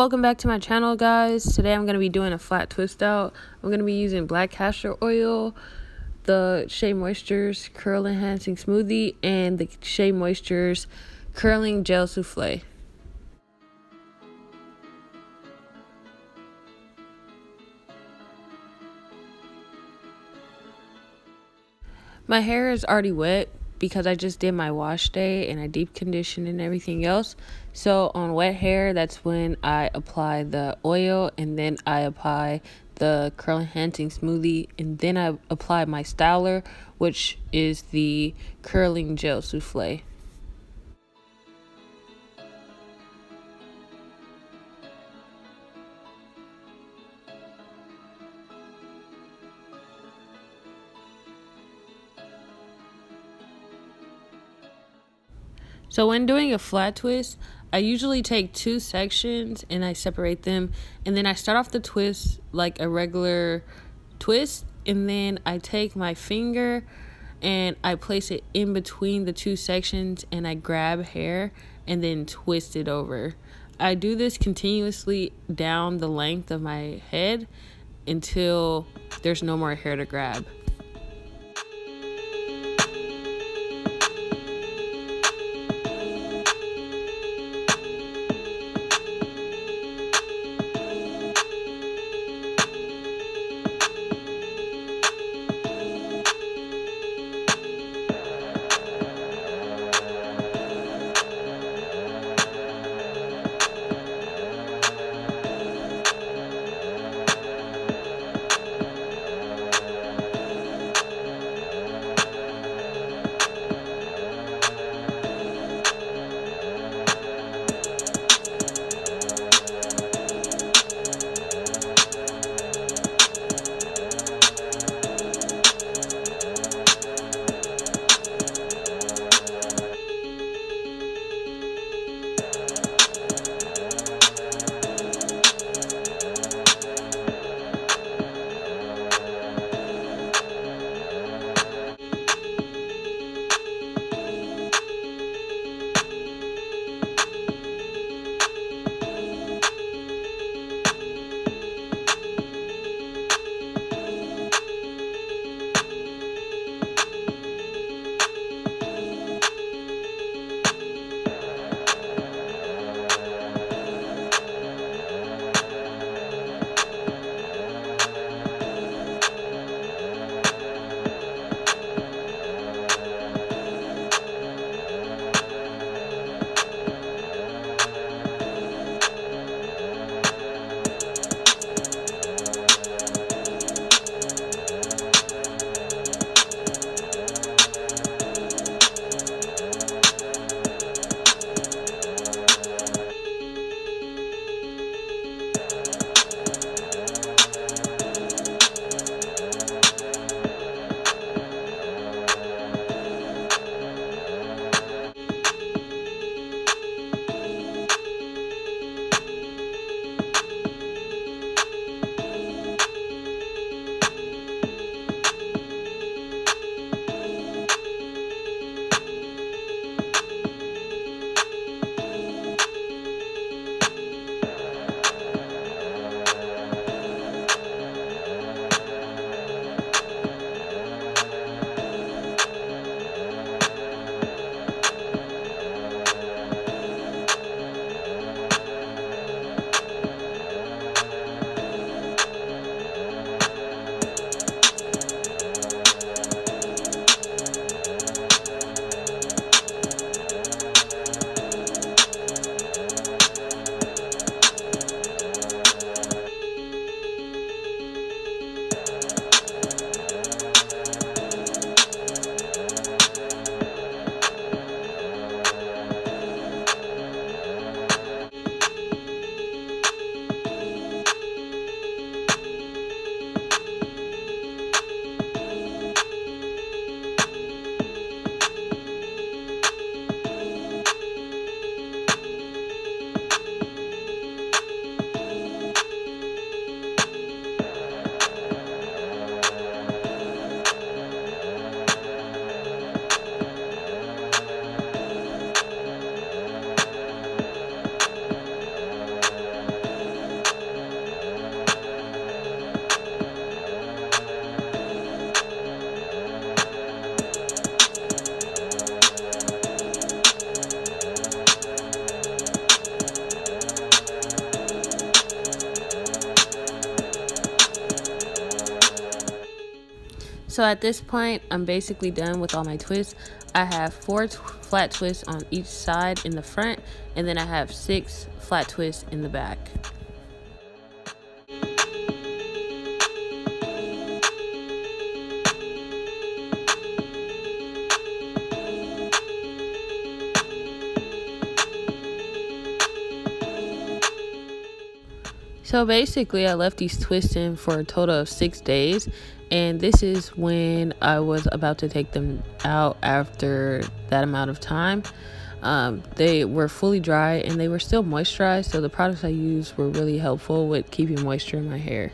Welcome back to my channel, guys. Today I'm going to be doing a flat twist out. I'm going to be using black castor oil, the Shea Moisture's Curl Enhancing Smoothie, and the Shea Moisture's Curling Gel Souffle. My hair is already wet because I just did my wash day and I deep conditioned and everything else. So on wet hair, that's when I apply the oil, and then I apply the curl enhancing smoothie, and then I apply my styler, which is the curling gel souffle. So when doing a flat twist, I usually take two sections and I separate them, and then I start off the twist like a regular twist, and then I take my finger and I place it in between the two sections and I grab hair and then twist it over. I do this continuously down the length of my head until there's no more hair to grab. So at this point, I'm basically done with all my twists. I have four flat twists on each side in the front, and then I have 6 flat twists in the back. So basically, I left these twists in for a total of 6 days, and this is when I was about to take them out after that amount of time. They were fully dry and they were still moisturized, so the products I used were really helpful with keeping moisture in my hair.